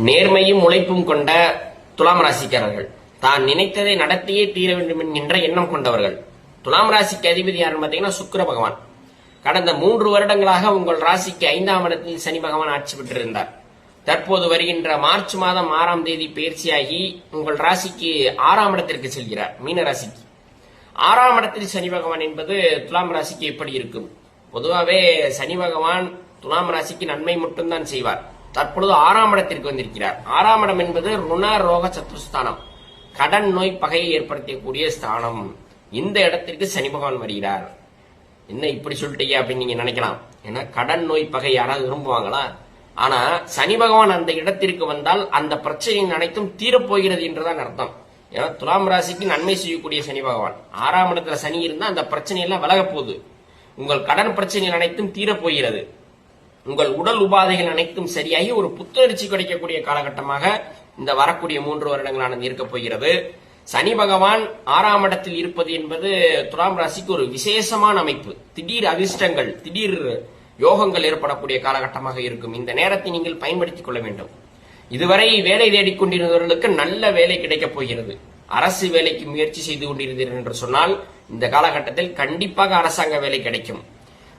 நேர்மையும் உழைப்பும் கொண்ட துலாம் ராசிக்காரர்கள், தான் நினைத்ததை நடத்தியே தீர வேண்டும் என்கின்ற எண்ணம் கொண்டவர்கள். துலாம் ராசிக்கு அதிபதி யாருன்னு பாத்தீங்கன்னா சுக்கிர பகவான். கடந்த 3 வருடங்களாக உங்கள் ராசிக்கு 5ஆம் இடத்தில் சனி பகவான் ஆட்சி பெற்றிருந்தார். தற்போது வருகின்ற மார்ச் மாதம் 6ஆம் தேதி பயிற்சியாகி உங்கள் ராசிக்கு 6ஆம் இடத்திற்கு செல்கிறார். மீன ராசிக்கு 6ஆம் இடத்தில் சனி பகவான் என்பது துலாம் ராசிக்கு எப்படி இருக்கும்? பொதுவாகவே சனி பகவான் துலாம் ராசிக்கு நன்மை மட்டும்தான் செய்வார். தற்பொழுது 6ஆம் இடத்திற்கு வந்திருக்கிறார். 6ஆம் இடம் என்பது ருண ரோக சத்ருஸ்தானம், கடன் நோய் பகையை ஏற்படுத்தக்கூடிய ஸ்தானம். இந்த இடத்திற்கு சனி பகவான் வருகிறார். என்ன இப்படி சொல்லிட்டீங்க அப்படின்னு நீங்க நினைக்கலாம். ஏன்னா கடன் நோய் பகை யாராவது விரும்புவாங்களா? ஆனா சனி பகவான் அந்த இடத்திற்கு வந்தால் அந்த பிரச்சனையின் அனைத்தும் தீரப்போகிறது என்றுதான் அர்த்தம். ஏன்னா துலாம் ராசிக்கு நன்மை செய்யக்கூடிய சனி பகவான் 6ஆம் இடத்துல சனி இருந்தா அந்த பிரச்சனை எல்லாம் விலக போகுது. உங்கள் கடன் பிரச்சனைகள் அனைத்தும் தீரப்போகிறது. உங்கள் உடல் உபாதைகள் அனைத்தும் சரியாகி ஒரு புத்துணர்ச்சி கிடைக்கக்கூடிய காலகட்டமாக இந்த வரக்கூடிய 3 வருடங்களானது இருக்க போகிறது. சனி பகவான் 6ஆம் இடத்தில் இருப்பது என்பது துலாம் ராசிக்கு ஒரு விசேஷமான அமைப்பு. திடீர் அதிர்ஷ்டங்கள், திடீர் யோகங்கள் ஏற்படக்கூடிய காலகட்டமாக இருக்கும். இந்த நேரத்தை நீங்கள் பயன்படுத்திக் கொள்ள வேண்டும். இதுவரை வேலை தேடிக்கொண்டிருந்தவர்களுக்கு நல்ல வேலை கிடைக்கப் போகிறது. அரசு வேலைக்கு முயற்சி செய்து கொண்டிருந்தீர்கள் என்று சொன்னால் இந்த காலகட்டத்தில் கண்டிப்பாக அரசாங்க வேலை கிடைக்கும்.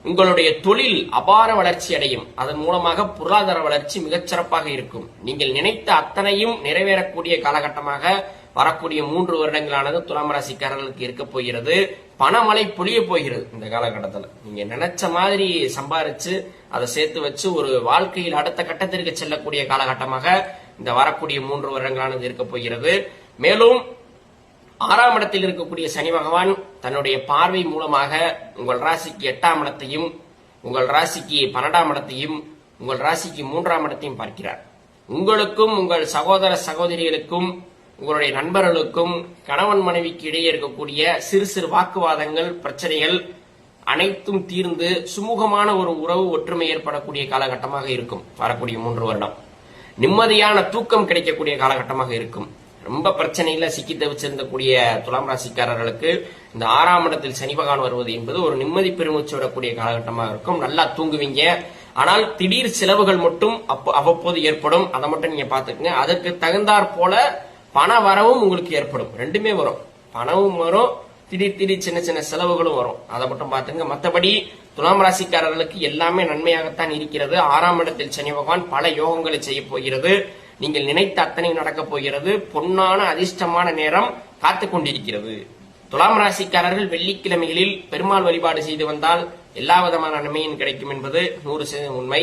உங்களுடைய தொழில் அபார வளர்ச்சி அடையும். அதன் மூலமாக பொருளாதார வளர்ச்சி மிகச்சிறப்பாக இருக்கும். நீங்கள் நினைத்த அத்தனையும் நிறைவேறக்கூடிய காலகட்டமாக வரக்கூடிய 3 வருடங்களானது துலாம் ராசிக்காரர்களுக்கு இருக்க போகிறது. பணமழை பொழிய போகிறது. இந்த காலகட்டத்தில் நீங்க நினைச்ச மாதிரி சம்பாரிச்சு அதை சேர்த்து வச்சு ஒரு வாழ்க்கையில் அடுத்த கட்டத்திற்கு செல்லக்கூடிய காலகட்டமாக இந்த வரக்கூடிய 3 வருடங்களானது இருக்க போகிறது. மேலும் 6ஆம் இடத்தில் இருக்கக்கூடிய சனி பகவான் தன்னுடைய பார்வை மூலமாக உங்கள் ராசிக்கு 8ஆம் இடத்தையும், உங்கள் ராசிக்கு 12ஆம் இடத்தையும், உங்கள் ராசிக்கு 3ஆம் இடத்தையும் பார்க்கிறார். உங்களுக்கும் உங்கள் சகோதர சகோதரிகளுக்கும் உங்களுடைய நண்பர்களுக்கும் கணவன் மனைவிக்கு இடையே இருக்கக்கூடிய சிறு சிறு வாக்குவாதங்கள், பிரச்சனைகள் அனைத்தும் தீர்ந்து சுமூகமான ஒரு உறவு ஒற்றுமை ஏற்படக்கூடிய காலகட்டமாக இருக்கும். வரக்கூடிய 3 வருடம் நிம்மதியான தூக்கம் கிடைக்கக்கூடிய காலகட்டமாக இருக்கும். ரொம்ப பிரச்சனையில சிக்கி தவிச்சிருந்தக்கூடிய துலாம் ராசிக்காரர்களுக்கு இந்த 6ஆம் இடத்தில் சனி பகவான் வருவது என்பது ஒரு நிம்மதி பெருமூச்சு விடக்கூடிய காலகட்டமாக இருக்கும். நல்லா தூங்குவீங்க. ஆனால் திடீர் செலவுகள் மட்டும் அவ்வப்போது ஏற்படும். அதை மட்டும் நீங்க பாத்துக்கங்க. அதற்கு தகுந்தாற் போல பண வரவும் உங்களுக்கு ஏற்படும். ரெண்டுமே வரும். பணமும் வரும், திடீர் சின்ன சின்ன செலவுகளும் வரும். அதை மட்டும் பாத்துங்க. மற்றபடி துலாம் ராசிக்காரர்களுக்கு எல்லாமே நன்மையாகத்தான் இருக்கிறது. 6ஆம் இடத்தில் சனி பகவான் பல யோகங்களை செய்ய போகிறது. நீங்கள் நினைத்த அத்தனை நடக்கப் போகிறது. பொன்னான அதிர்ஷ்டமான நேரம் காத்து கொண்டிருக்கிறது. துலாம் ராசிக்காரர்கள் வெள்ளிக்கிழமைகளில் பெருமாள் வழிபாடு செய்து வந்தால் எல்லா விதமான நன்மையும் கிடைக்கும் என்பது 100% உண்மை.